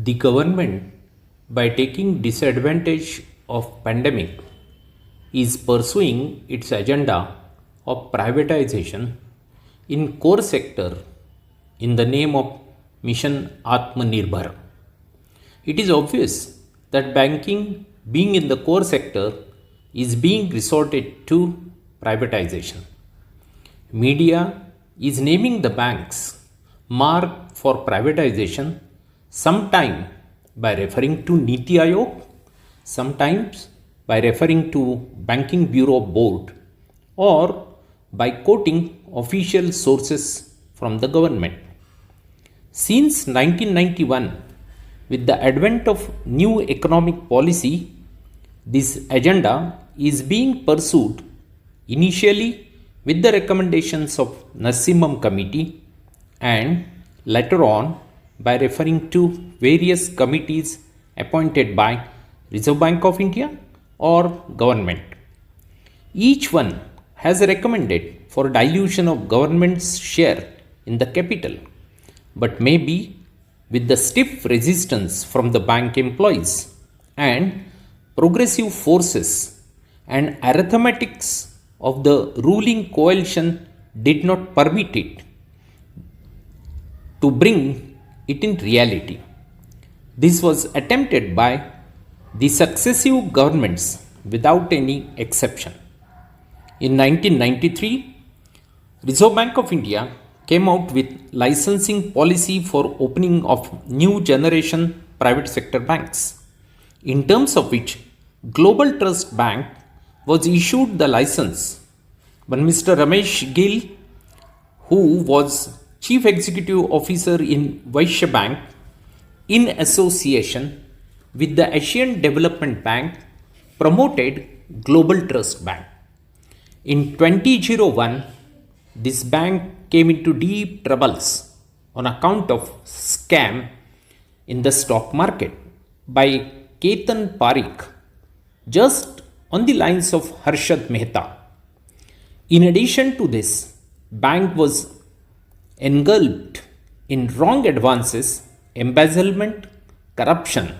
The government, by taking disadvantage of pandemic, is pursuing its agenda of privatization in core sector in the name of Mission Atmanirbhar. It is obvious that banking, being in the core sector, is being resorted to privatization. Media is naming the banks marked for privatization, sometime by referring to Niti Aayog, sometimes by referring to Banking Bureau Board, or by quoting official sources from the government. Since 1991, with the advent of new economic policy, this agenda is being pursued initially with the recommendations of Nassimam Committee and later on by referring to various committees appointed by Reserve Bank of India or government. Each one has recommended for dilution of government's share in the capital, but maybe with the stiff resistance from the bank employees and progressive forces and arithmetics of the ruling coalition did not permit it to bring it in reality. This was attempted by the successive governments without any exception. In 1993, Reserve Bank of India came out with licensing policy for opening of new generation private sector banks, in terms of which Global Trust Bank was issued the license, but Mr. Ramesh Gill, who was Chief Executive Officer in Vaishya Bank, in association with the Asian Development Bank, promoted Global Trust Bank. In 2001, this bank came into deep troubles on account of scam in the stock market by Ketan Parikh, just on the lines of Harshad Mehta. In addition to this, bank was engulfed in wrong advances, embezzlement, corruption,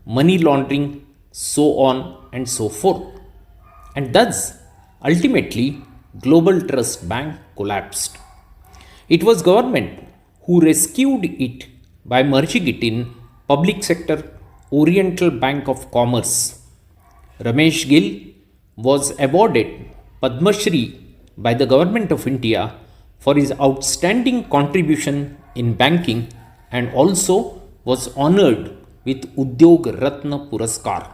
money laundering, so on and so forth. And thus, ultimately, Global Trust Bank collapsed. It was government who rescued it by merging it in public sector Oriental Bank of Commerce. Ramesh Gill was awarded Padma Shri by the Government of India for his outstanding contribution in banking and also was honored with Udyog Ratna Puraskar.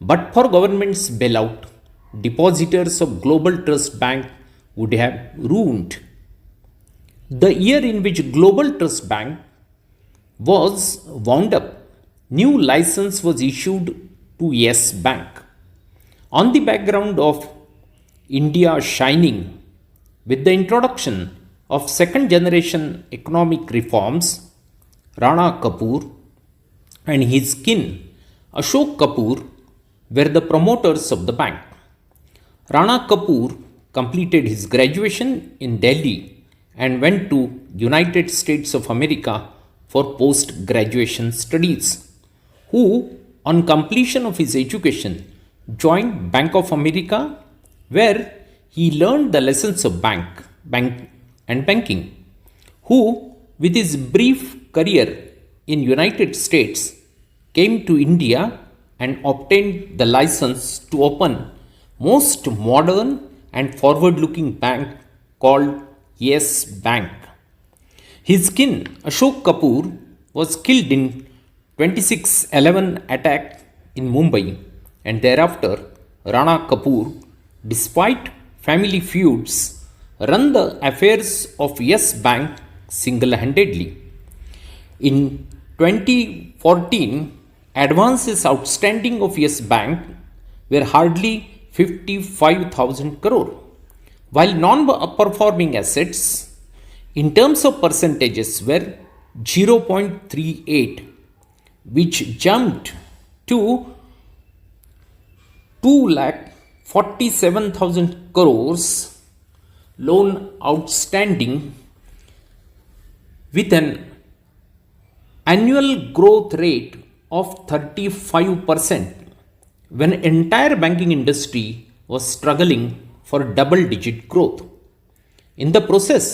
But for government's bailout, depositors of Global Trust Bank would have ruined. The year in which Global Trust Bank was wound up, new license was issued to Yes Bank. On the background of India shining with the introduction of second generation economic reforms, Rana Kapoor and his kin Ashok Kapoor were the promoters of the bank. Rana Kapoor completed his graduation in Delhi and went to United States of America for post-graduation studies, who on completion of his education joined Bank of America, where he learned the lessons of banking, who with his brief career in United States came to India and obtained the license to open most modern and forward-looking bank called Yes Bank. His kin Ashok Kapoor was killed in 26/11 attack in Mumbai, and thereafter Rana Kapoor, despite family feuds, ran the affairs of Yes Bank single-handedly. In 2014, advances outstanding of Yes Bank were hardly 55,000 crore, while non-performing assets in terms of percentages were 0.38, which jumped to 2,47,000 crores loan outstanding with an annual growth rate of 35% when entire banking industry was struggling for double digit growth. In the process,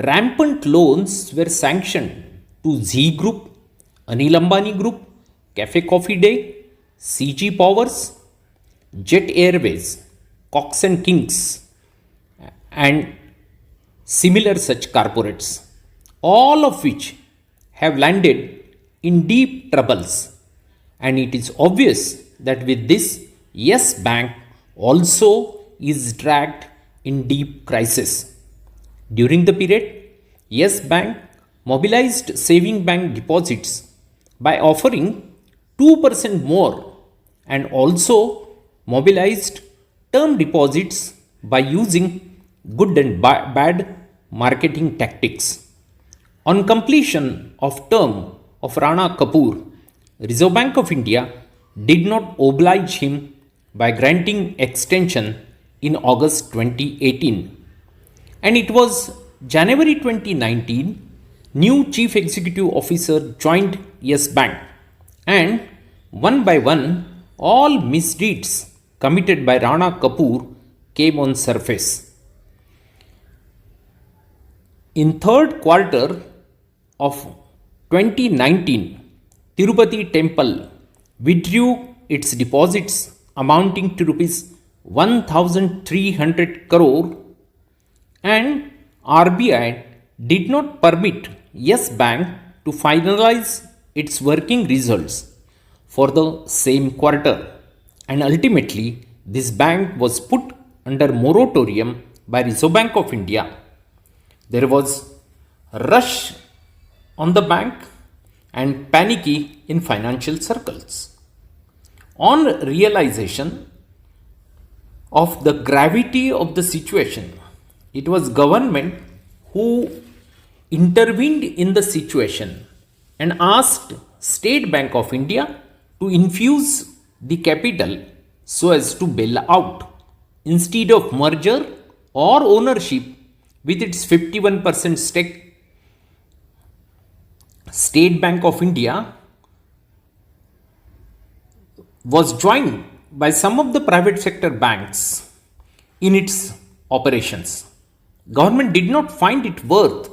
rampant loans were sanctioned to Z Group, Anil Ambani Group, Cafe Coffee Day, CG Powers, Jet Airways, Cox and Kings, and similar such corporates, all of which have landed in deep troubles. And it is obvious that with this, Yes Bank also is dragged in deep crisis. During the period, Yes Bank mobilized saving bank deposits by offering 2% more and also mobilized term deposits by using good and bad marketing tactics. On completion of term of Rana Kapoor, Reserve Bank of India did not oblige him by granting extension in August 2018. And it was January 2019, new Chief Executive Officer joined Yes Bank, and one by one, all misdeeds committed by Rana Kapoor came on surface. In third quarter of 2019, Tirupati Temple withdrew its deposits amounting to rupees 1,300 crore, and RBI did not permit Yes Bank to finalize its working results for the same quarter, and ultimately this bank was put under moratorium by Reserve Bank of India. There was a rush on the bank and panicky in financial circles. On realization of the gravity of the situation, it was government who intervened in the situation and asked State Bank of India to infuse the capital so as to bail out instead of merger or ownership with its 51% stake. State Bank of India was joined by some of the private sector banks in its operations. Government did not find it worth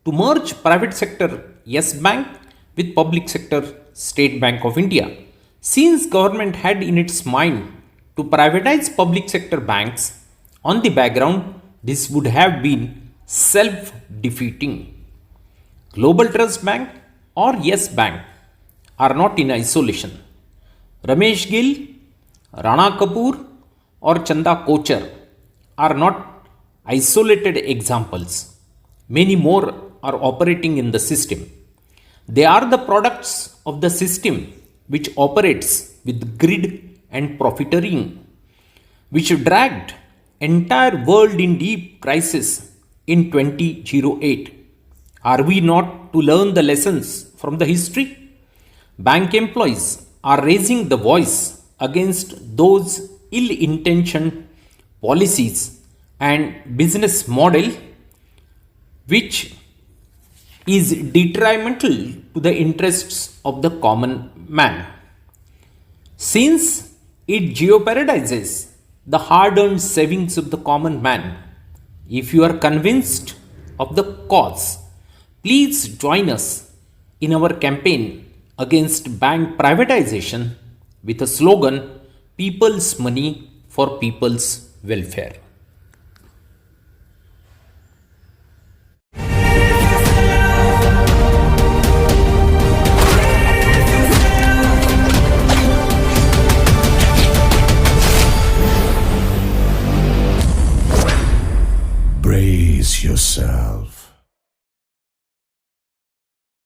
to merge private sector Yes Bank with public sector State Bank of India, since government had in its mind to privatize public sector banks. On the background, this would have been self-defeating. Global Trust Bank or Yes Bank are not in isolation. Ramesh Gill, Rana Kapoor or Chanda Kochar are not isolated examples. Many more are operating in the system. They are the products of the system which operates with greed and profiteering, which dragged entire world in deep crisis in 2008. Are we not to learn the lessons from the history? Bank employees are raising the voice against those ill-intentioned policies and business model which is detrimental to the interests of the common man, since it jeopardizes the hard-earned savings of the common man. If you are convinced of the cause, please join us in our campaign against bank privatization with a slogan, People's Money for People's Welfare.